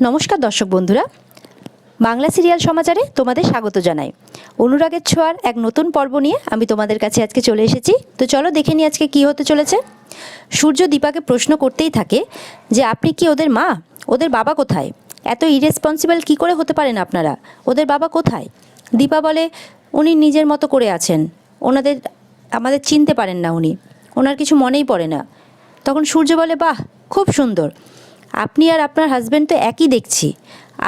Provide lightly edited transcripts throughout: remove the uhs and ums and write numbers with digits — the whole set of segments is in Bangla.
নমস্কার দর্শক বন্ধুরা, বাংলা সিরিয়াল সমাচারে তোমাদের স্বাগত জানাই। অনুরাগের ছোঁয়ার এক নতুন পর্ব নিয়ে আমি তোমাদের কাছে আজকে চলে এসেছি। তো চলো দেখে নিই আজকে কি হতে চলেছে। সূর্য দীপাকে প্রশ্ন করতেই থাকে যে আপনি কি ওদের মা? ওদের বাবা কোথায়? এত ইরেসপন্সিবল কি করে হতে পারেন আপনারা? ওদের বাবা কোথায়? দীপা বলে উনি নিজের মতো করে আছেন, আমাদের চিনতে পারেন না, ওনার কিছু মনেই পড়ে না। তখন সূর্য বলে বাহ, খুব সুন্দর, আপনি আর আপনার হাজব্যান্ড তো একই দেখছি,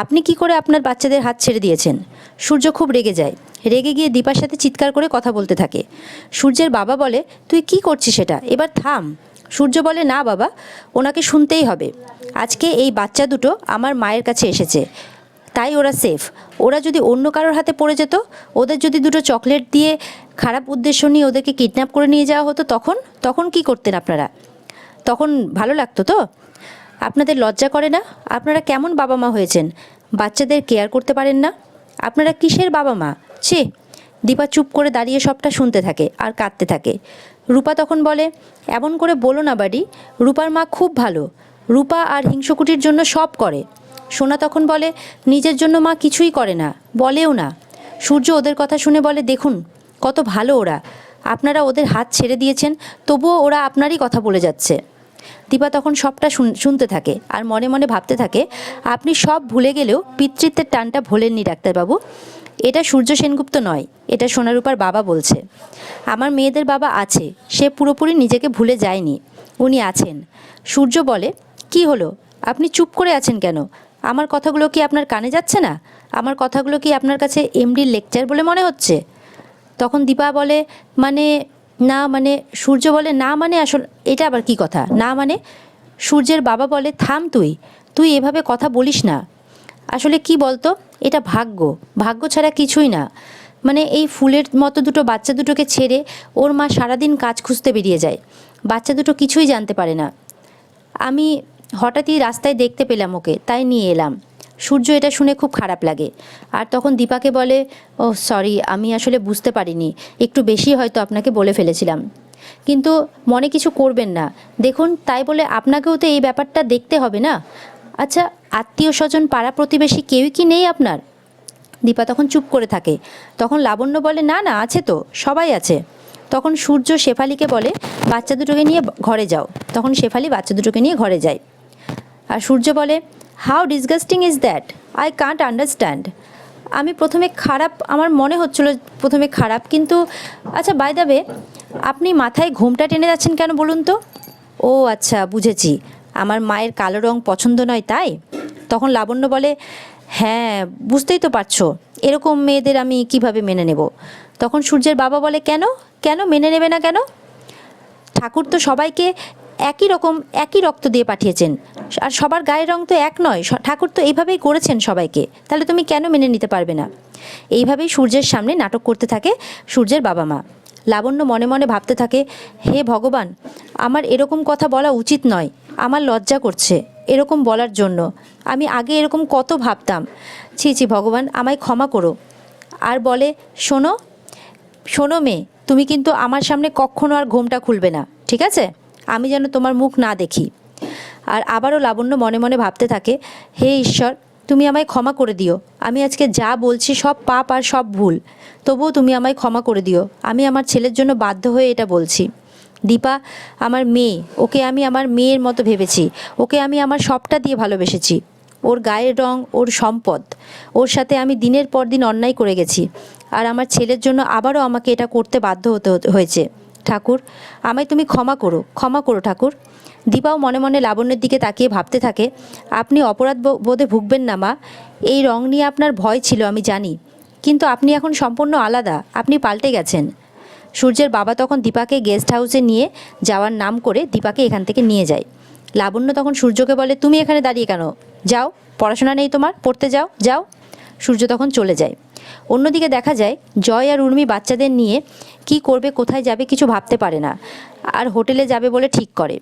আপনি কি করে আপনার বাচ্চাদের হাত ছেড়ে দিয়েছেন? সূর্য খুব রেগে যায়, রেগে গিয়ে দীপার সাথে চিৎকার করে কথা বলতে থাকে। সূর্যের বাবা বলে তুই কি করছিস এটা, এবার থাম। সূর্য বলে না বাবা, ওনাকে শুনতেই হবে। আজকে এই বাচ্চা দুটো আমার মায়ের কাছে এসেছে, তাই ওরা সেফ। ওরা যদি অন্য কারোর হাতে পড়ে যেত, ওদের যদি দুটো চকলেট দিয়ে খারাপ উদ্দেশ্য নিয়ে ওদেরকে কিডন্যাপ করে নিয়ে যাওয়া হতো, তখন কি করতেন আপনারা? তখন ভালো লাগতো তো? আপনাদের লজ্জা করে না? আপনারা কেমন বাবা মা হয়েছেন? বাচ্চাদের কেয়ার করতে পারেন না? আপনারা কিসের বাবা মা? ছে! দীপা চুপ করে দাঁড়িয়ে সবটা শুনতে থাকে আর কাঁদতে থাকে। রূপা তখন বলে এমন করে বলো না বাড়ি, রূপার মা খুব ভালো, রূপা আর হিংসুকুটির জন্য সব করে। সোনা তখন বলে নিজের জন্য মা কিছুই করে না, বলেও না। সূর্য ওদের কথা শুনে বলে দেখুন কত ভালো ওরা, আপনারা ওদের হাত ছেড়ে দিয়েছেন, তবুও ওরা আপনারই কথা বলে যাচ্ছে। দীপা তখন সবটা শুনতে থাকে আর মনে মনে ভাবতে থাকে আপনি সব ভুলে গেলেও পিতৃত্বের টানটা ভোলেননি ডাক্তারবাবু। এটা সূর্য সেনগুপ্ত নয়, এটা সোনারূপার বাবা বলছে। আমার মেয়েদের বাবা আছে, সে পুরোপুরি নিজেকে ভুলে যায়নি, উনি আছেন। সূর্য বলে কি হলো, আপনি চুপ করে আছেন কেন? আমার কথাগুলো কি আপনার কানে যাচ্ছে না? আমার কথাগুলো কি আপনার কাছে এমডির লেকচার বলে মনে হচ্ছে? তখন দীপা বলে সূর্য বলে না মানে আসলে এটা আবার কি কথা, না মানে? সূর্যের বাবা বলে থাম, তুই এভাবে কথা বলিস না। আসলে কি বলতো, এটা ভাগ্য ছাড়া কিছুই না। এই ফুলের মতো দুটো বাচ্চা দুটোকে ছেড়ে ওর মা সারাদিন কাজ খুঁজতে বেরিয়ে যায়, বাচ্চা দুটো কিছুই জানতে পারে না। আমি হঠাৎই রাস্তায় দেখতে পেলাম ওকে, তাই নিয়ে এলাম। সূর্য এটা শুনে খুব খারাপ লাগে আর তখন দীপাকে বলে ও সরি, আমি আসলে বুঝতে পারিনি, একটু বেশি হয়তো আপনাকে বলে ফেলেছিলাম, কিন্তু মনে কিছু করবেন না। দেখুন তাই বলে আপনাকেও তো এই ব্যাপারটা দেখতে হবে না। আচ্ছা, আত্মীয় স্বজন পাড়া প্রতিবেশী কেউই কি নেই আপনার? দীপা তখন চুপ করে থাকে। তখন লাবণ্য বলে না না, আছে তো, সবাই আছে। তখন সূর্য শেফালিকে বলে বাচ্চা দুটোকে নিয়ে ঘরে যাও। তখন শেফালি বাচ্চা দুটোকে নিয়ে ঘরে যায়। আর সূর্য বলে how disgusting is that, I can't understand. আমার মনে হচ্ছিল প্রথমে খারাপ, কিন্তু আচ্ছা বাই দ্য ওয়ে, আপনি মাথায় ঘোমটা টেনে যাচ্ছেন কেন বলুন তো? ও আচ্ছা, বুঝেছি, আমার মায়ের কালো রং পছন্দ নয় তাই? তখন লাবণ্য বলে হ্যাঁ, বুঝতেই তো পারছো, এরকম মেয়েদের আমি কিভাবে মেনে নেব? তখন সূর্যের বাবা বলে কেন কেন মেনে নেবে না কেন? ঠাকুর তো সবাইকে একই রক্ত দিয়ে পাঠিয়েছেন, আর সবার গায়ের রং তো এক নয়, ঠাকুর তো এইভাবেই করেছেন সবাইকে, তাহলে তুমি কেন মেনে নিতে পারবে না? এইভাবেই সূর্যের সামনে নাটক করতে থাকে সূর্যের বাবা মা। লাবণ্য মনে মনে ভাবতে থাকে হে ভগবান, আমার এরকম কথা বলা উচিত নয়, আমার লজ্জা করছে এরকম বলার জন্য, আমি আগে এরকম কত ভাবতাম, ছি ছি ভগবান, আমায় ক্ষমা করো। আর বলে শোনো শোনো মেয়ে, তুমি কিন্তু আমার সামনে কখনো আর ঘোমটা খুলবে না, ঠিক আছে? আমি যেন তোমার মুখ না দেখি। আর আবারও লাবণ্য মনে মনে ভাবতে থাকে হে ঈশ্বর, তুমি আমায় ক্ষমা করে দিও, আমি আজকে যা বলছি সব পাপ আর সব ভুল, তবুও তুমি আমায় ক্ষমা করে দিও, আমি আমার ছেলের জন্য বাধ্য হয়ে এটা বলছি। দীপা আমার মেয়ে, ওকে আমি আমার মেয়ের মতো ভেবেছি, ওকে আমি আমার সবটা দিয়ে ভালোবেসেছি, ওর গায়ের রং ওর সম্পদ, ওর সাথে আমি দিনের পর দিন অন্যায় করে গেছি, আর আমার ছেলের জন্য আবারও আমাকে এটা করতে বাধ্য হতে হয়েছে। ঠাকুর, আমায় তুমি ক্ষমা করো ঠাকুর। দীপাও মনে মনে লাবণ্যের দিকে তাকিয়ে ভাবতে থাকে আপনি অপরাধ বোধে ভুগবেন না মা, এই রং নিয়ে আপনার ভয় ছিল আমি জানি, কিন্তু আপনি এখন সম্পূর্ণ আলাদা, আপনি পাল্টে গেছেন। সূর্যের বাবা তখন দীপাকে গেস্ট হাউসে নিয়ে যাওয়ার নাম করে দীপাকে এখান থেকে নিয়ে যায়। লাবণ্য তখন সূর্যকে বলে তুমি এখানে দাঁড়িয়ে কেন, যাও, পড়াশোনা নেই তোমার, পড়তে যাও যাও। সূর্য তখন চলে যায়। অন্যদিকে দেখা যায় জয় আর উর্মি বাচ্চাদের নিয়ে কি করবে, কোথায় যাবে কিছু ভাবতে পারে না, আর হোটেলে যাবে বলে ঠিক করে।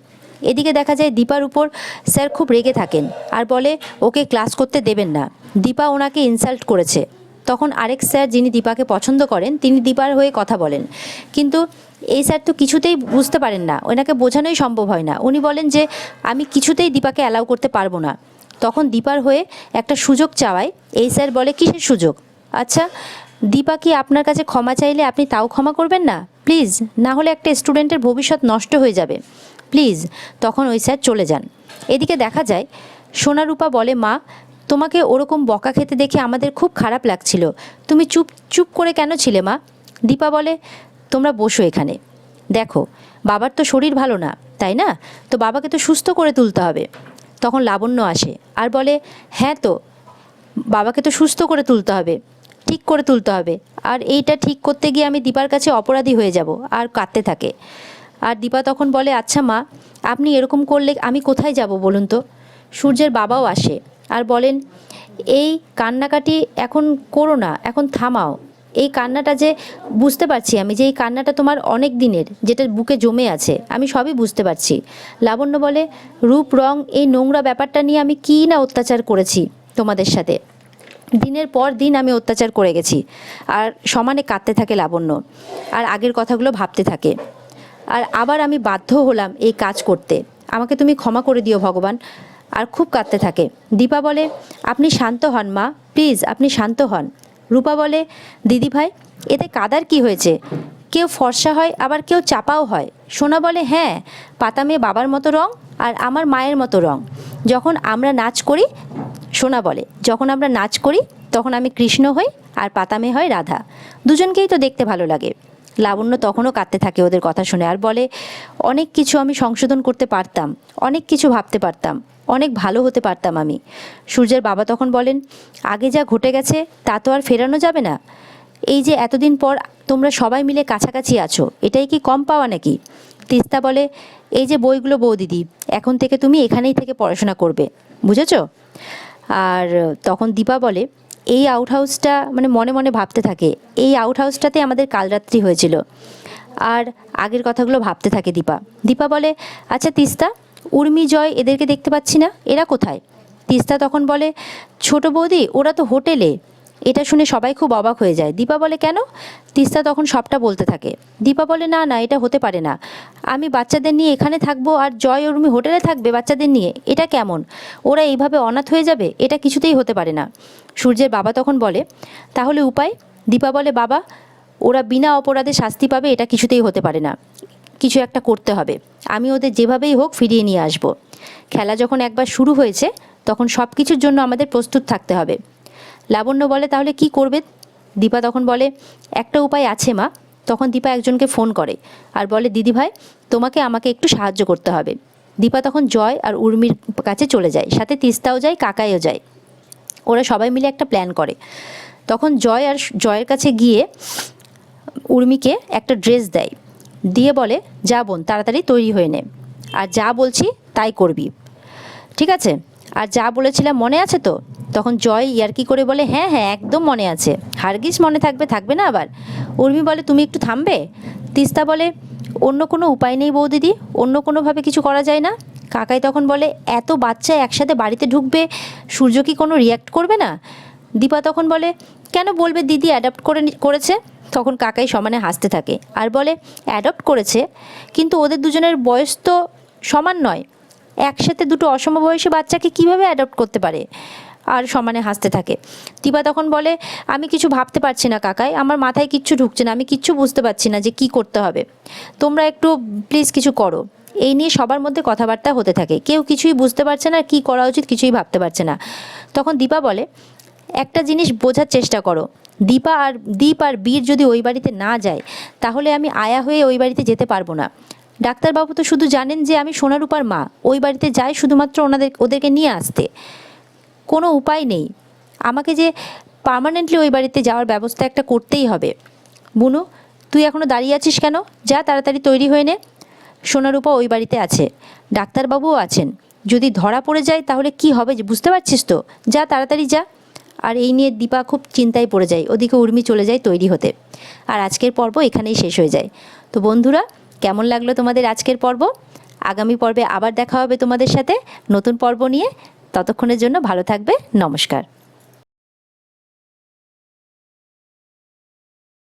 এদিকে দেখা যায় দীপার উপর স্যার খুব রেগে থাকেন আর বলে ওকে ক্লাস করতে দেবেন না, দীপা ওনাকে ইনসাল্ট করেছে। তখন আরেক স্যার যিনি দীপাকে পছন্দ করেন তিনি দীপার হয়ে কথা বলেন, কিন্তু এই স্যার তো কিছুতেই বুঝতে পারেন না, ওনাকে বোঝানোই সম্ভব হয় না। উনি বলেন যে আমি কিছুতেই দীপাকে অ্যালাউ করতে পারবো না। তখন দীপার হয়ে একটা সুযোগ চাওয়ায় এই স্যার বলে, কিসের সুযোগ? আচ্ছা, দীপা কি আপনার কাছে ক্ষমা চাইলে আপনি তাও ক্ষমা করবেন না? প্লিজ, না হলে একটা স্টুডেন্টের ভবিষ্যৎ নষ্ট হয়ে যাবে, প্লিজ। তখন ওই স্যার চলে যান। এদিকে দেখা যায় সোনারূপা বলে, মা, তোমাকে ওরকম বকা খেতে দেখে আমাদের খুব খারাপ লাগছিল, তুমি চুপ চুপ করে কেন ছিলে মা? দীপা বলে, তোমরা বসো এখানে, দেখো বাবার তো শরীর ভালো না, তাই না? তো বাবাকে তো সুস্থ করে তুলতে হবে। তখন লাবণ্য আসে আর বলে, হ্যাঁ, তো বাবাকে তো সুস্থ করে তুলতে হবে, ঠিক করে তুলতে হবে, আর এইটা ঠিক করতে গিয়ে আমি দীপার কাছে অপরাধী হয়ে যাব। আর কাঁদতে থাকে। আর দীপা তখন বলে, আচ্ছা মা, আপনি এরকম করলে আমি কোথায় যাব বলুন তো? সূর্যের বাবাও আসে আর বলেন, এই কান্নাকাটি এখন করো না, এখন থামাও। এই কান্নাটা যে বুঝতে পারছি আমি, যে এই কান্নাটা তোমার অনেক দিনের, যেটা বুকে জমে আছে, আমি সবই বুঝতে পারছি। লাবণ্য বলে, রূপ রং এই নোংরা ব্যাপারটা নিয়ে আমি কী না অত্যাচার করেছি তোমাদের সাথে, দিনের পর দিন আমি অত্যাচার করে গেছি। আর সমানে কাঁদতে থাকে লাবণ্য, আর আগের কথাগুলো ভাবতে থাকে। আর আবার আমি বাধ্য হলাম এই কাজ করতে, আমাকে তুমি ক্ষমা করে দিও ভগবান। আর খুব কাঁদতে থাকে। দীপা বলে, আপনি শান্ত হন মা, প্লিজ আপনি শান্ত হন। রূপা বলে, দিদি ভাই, এতে কাদার কি হয়েছে? কেউ ফর্সা হয়, আবার কেউ চাপাও হয়। সোনা বলে, হ্যাঁ, পাতা মেয়ে বাবার মতো রং, আর আমার মায়ের মতো রং। যখন আমরা নাচ করি, সোনা বলে, যখন আমরা নাচ করি তখন আমি কৃষ্ণ হই আর পাতা মেয়ে হয় রাধা, দুজনকেই তো দেখতে ভালো লাগে। লাবণ্য তখনও কাঁদতে থাকে ওদের কথা শুনে, আর বলে, অনেক কিছু আমি সংশোধন করতে পারতাম, অনেক কিছু ভাবতে পারতাম, অনেক ভালো হতে পারতাম আমি। সূর্যের বাবা তখন বলেন, আগে যা ঘটে গেছে তা তো আর ফেরানো যাবে না। এই যে এতদিন পর তোমরা সবাই মিলে কাছাকাছি আছো, এটাই কি কম পাওয়া নাকি? তিস্তা বলে, এই যে বইগুলো বৌদিদি, এখন থেকে তুমি এখানেই থেকে পড়াশোনা করবে, বুঝেছ? আর তখন দীপা বলে, এই আউট হাউসটা, মানে মনে মনে ভাবতে থাকে, এই আউট হাউসটাতে আমাদের কালরাত্রি হয়েছিল। আর আগের কথাগুলো ভাবতে থাকে দীপা। দীপা বলে, আচ্ছা তিস্তা, উর্মি, জয় এদেরকে দেখতে পাচ্ছি না, এরা কোথায়? তিস্তা তখন বলে, ছোট বৌদি, ওরা তো হোটেলে। এটা শুনে সবাই খুব অবাক হয়ে যায়। দীপা বলে, কেন? তিস্তা তখন সবটা বলতে থাকে। দীপা বলে, না না, এটা হতে পারে না, আমি বাচ্চাদের নিয়ে এখানে থাকবো আর জয় উর্মি হোটেলে থাকবে বাচ্চাদের নিয়ে, এটা কেমন? ওরা এইভাবে অনাথ হয়ে যাবে, এটা কিছুতেই হতে পারে না। সূর্যের বাবা তখন বলে, তাহলে উপায়? দীপা বলে, বাবা, ওরা বিনা অপরাধে শাস্তি পাবে, এটা কিছুতেই হতে পারে না, কিছু একটা করতে হবে, আমি ওদের যেভাবেই হোক ফিরিয়ে নিয়ে আসব। খেলা যখন একবার শুরু হয়েছে তখন সব কিছুর জন্য আমাদের প্রস্তুত থাকতে হবে। লাবণ্য বলে, তাহলে কি করবে? দীপা তখন বলে, একটা উপায় আছে মা। তখন দীপা একজনকে ফোন করে আর বলে, দিদি ভাই, তোমাকে আমাকে একটু সাহায্য করতে হবে। দীপা তখন জয় আর উর্মির কাছে চলে যায়, সাথে তিস্তাও যায়, কাকাইও যায়। ওরা সবাই মিলে একটা প্ল্যান করে। তখন জয় আর জয়ের কাছে গিয়ে উর্মিকে একটা ড্রেস দেয়, দিয়ে বলে, যা বোন, তাড়াতাড়ি তৈরি হয়ে নে, আর যা বলছি তাই করবি, ঠিক আছে? আর যা বলেছিলাম মনে আছে তো? তখন জয় ইয়ার্কি করে বলে, হ্যাঁ হ্যাঁ, একদম মনে আছে, হারগিজ মনে থাকবে, থাকবে না আবার? উর্মি বলে, তুমি একটু থামবে? তিস্তা বলে, অন্য কোনো উপায় নেই বৌদিদি, অন্য কোনোভাবে কিছু করা যায় না? কাকাই তখন বলে, এত বাচ্চা একসাথে বাড়িতে ঢুকবে, সূর্য কি কোনো রিয়্যাক্ট করবে না? দীপা তখন বলে, কেন বলবে দিদি অ্যাডাপ্ট করেছে? তখন কাকাই সমানে হাসতে থাকে আর বলে, অ্যাডপ্ট করেছে, কিন্তু ওদের দুজনের বয়স তো সমান নয়, একসাথে দুটো অসমবয়সী বাচ্চাকে কিভাবে অ্যাডপ্ট করতে পারে? আর সমানে হাসতে থাকে। দীপা তখন বলে, আমি কিছু ভাবতে পারছি না কাকাই, আমার মাথায় কিচ্ছু ঢুকছে না, আমি কিচ্ছু বুঝতে পারছি না যে কি করতে হবে, তোমরা একটু প্লিজ কিছু করো। এই নিয়ে সবার মধ্যে কথাবার্তা হতে থাকে, কেউ কিছুই বুঝতে পারছে না, কি করা উচিত কিছুই ভাবতে পারছে না। তখন দীপা বলে, একটা জিনিস বোঝার চেষ্টা করো, দীপ আর বীর যদি ওই বাড়িতে না যায়, তাহলে আমি আয়া হয়ে ওই বাড়িতে যেতে পারবো না। ডাক্তারবাবু তো শুধু জানেন যে আমি সোনারূপার মা, ওই বাড়িতে যাই শুধুমাত্র ওদেরকে নিয়ে আসতে, কোনো উপায় নেই, আমাকে যে পার্মানেন্টলি ওই বাড়িতে যাওয়ার ব্যবস্থা একটা করতেই হবে। বুনু, তুই এখনও দাঁড়িয়ে আছিস কেন? যা তাড়াতাড়ি তৈরি হয়ে নে, সোনারূপা ওই বাড়িতে আছে, ডাক্তারবাবুও আছেন, যদি ধরা পড়ে যায় তাহলে কি হবে বুঝতে পারছিস তো? যা তাড়াতাড়ি যা। আর এই নিয়ে দীপা খুব চিন্তায় পড়ে যায়, ওদিকে উর্মি চলে যায় তৈরি হতে। আর আজকের পর্ব এখানেই শেষ হয়ে যায়। তো বন্ধুরা, কেমন লাগলো তোমাদের আজকের পর্ব? আগামী পর্বে আবার দেখা হবে তোমাদের সাথে নতুন পর্ব নিয়ে। ততক্ষণের জন্য ভালো থাকবে, নমস্কার।